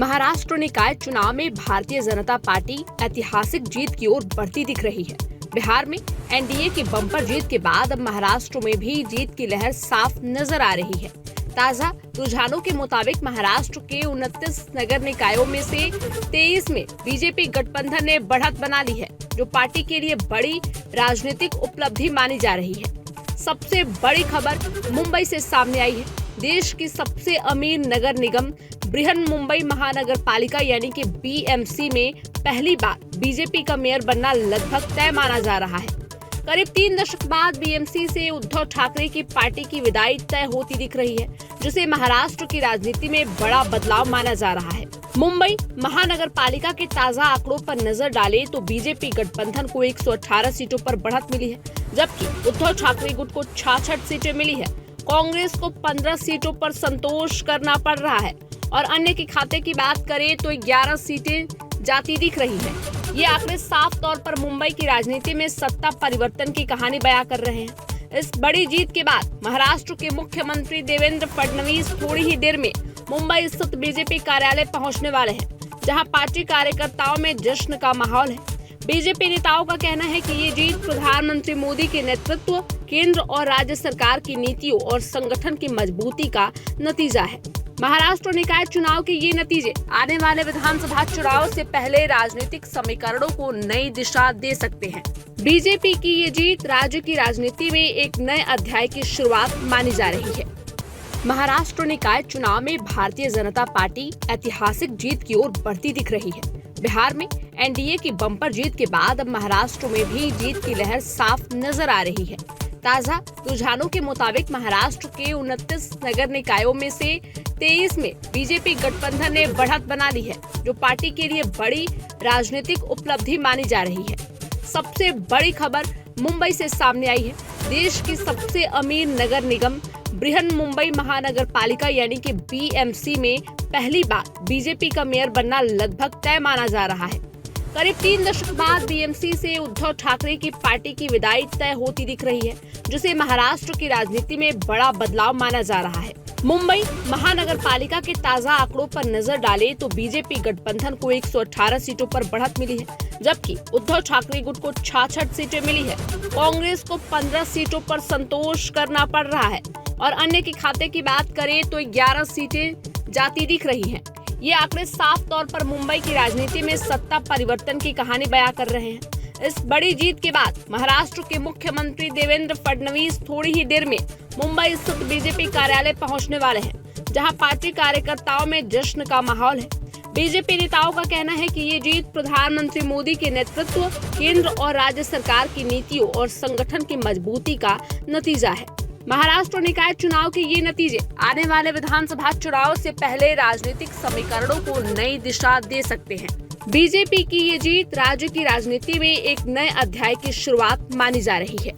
महाराष्ट्र निकाय चुनाव में भारतीय जनता पार्टी ऐतिहासिक जीत की ओर बढ़ती दिख रही है। बिहार में एनडीए की बम्पर जीत के बाद अब महाराष्ट्र में भी जीत की लहर साफ नजर आ रही है। ताजा रुझानों के मुताबिक महाराष्ट्र के 29 नगर निकायों में से 23 में बीजेपी गठबंधन ने बढ़त बना ली है, जो पार्टी के लिए बड़ी राजनीतिक उपलब्धि मानी जा रही है। सबसे बड़ी खबर मुंबई से सामने आई है। देश की सबसे अमीर नगर निगम बृहन मुंबई महानगर पालिका यानी कि बीएमसी में पहली बार बीजेपी का मेयर बनना लगभग तय माना जा रहा है। करीब 3 दशक बाद बीएमसी से उद्धव ठाकरे की पार्टी की विदाई तय होती दिख रही है, जिसे महाराष्ट्र की राजनीति में बड़ा बदलाव माना जा रहा है। मुंबई महानगर पालिका के ताजा आंकड़ों पर नजर डालें तो बीजेपी गठबंधन को 118 सीटों पर बढ़त मिली है, जबकि उद्धव ठाकरे गुट को 66 सीटें मिली है। कांग्रेस को 15 सीटों पर संतोष करना पड़ रहा है और अन्य के खाते की बात करें तो 11 सीटें जाती दिख रही हैं। ये आंकड़े साफ तौर पर मुंबई की राजनीति में सत्ता परिवर्तन की कहानी बयां कर रहे हैं। इस बड़ी जीत के बाद महाराष्ट्र के मुख्यमंत्री देवेंद्र फडणवीस थोड़ी ही देर में मुंबई स्थित बीजेपी कार्यालय पहुंचने वाले हैं, जहां पार्टी कार्यकर्ताओं में जश्न का माहौल है। बीजेपी नेताओं का कहना है कि ये जीत प्रधानमंत्री मोदी के नेतृत्व, केंद्र और राज्य सरकार की नीतियों और संगठन की मजबूती का नतीजा है। महाराष्ट्र निकाय चुनाव के ये नतीजे आने वाले विधानसभा चुनाव से पहले राजनीतिक समीकरणों को नई दिशा दे सकते हैं। बीजेपी की ये जीत राज्य की राजनीति में एक नए अध्याय की शुरुआत मानी जा रही है। महाराष्ट्र निकाय चुनाव में भारतीय जनता पार्टी ऐतिहासिक जीत की ओर बढ़ती दिख रही है। बिहार में एनडीए की बम्पर जीत के बाद अब महाराष्ट्र में भी जीत की लहर साफ नजर आ रही है। ताजा रुझानों के मुताबिक महाराष्ट्र के 29 नगर निकायों में से 23 में बीजेपी गठबंधन ने बढ़त बना ली है, जो पार्टी के लिए बड़ी राजनीतिक उपलब्धि मानी जा रही है। सबसे बड़ी खबर मुंबई से सामने आई है। देश की सबसे अमीर नगर निगम बृहन मुंबई महानगर पालिका यानी कि बीएमसी में पहली बार बीजेपी का मेयर बनना लगभग तय माना जा रहा है। करीब 3 दशक बाद बीएमसी से उद्धव ठाकरे की पार्टी की विदाई तय होती दिख रही है, जिसे महाराष्ट्र की राजनीति में बड़ा बदलाव माना जा रहा है। मुंबई महानगर पालिका के ताजा आंकड़ों पर नजर डालें तो बीजेपी गठबंधन को 118 सीटों पर बढ़त मिली है, जबकि उद्धव ठाकरे गुट को 66 सीटें मिली है। कांग्रेस को 15 सीटों पर संतोष करना पड़ रहा है और अन्य के खाते की बात करें तो 11 सीटें जाती दिख रही हैं। ये आंकड़े साफ तौर पर मुंबई की राजनीति में सत्ता परिवर्तन की कहानी बयां कर रहे हैं। इस बड़ी जीत के बाद महाराष्ट्र के मुख्यमंत्री देवेंद्र फडणवीस थोड़ी ही देर में मुंबई स्थित बीजेपी कार्यालय पहुंचने वाले हैं, जहां पार्टी कार्यकर्ताओं में जश्न का माहौल है। बीजेपी नेताओं का कहना है कि ये जीत प्रधानमंत्री मोदी के नेतृत्व, केंद्र और राज्य सरकार की नीतियों और संगठन की मजबूती का नतीजा है। महाराष्ट्र निकाय चुनाव के ये नतीजे आने वाले विधानसभा चुनाव से पहले राजनीतिक समीकरणों को नई दिशा दे सकते हैं। बीजेपी की ये जीत राज्य की राजनीति में एक नए अध्याय की शुरुआत मानी जा रही है।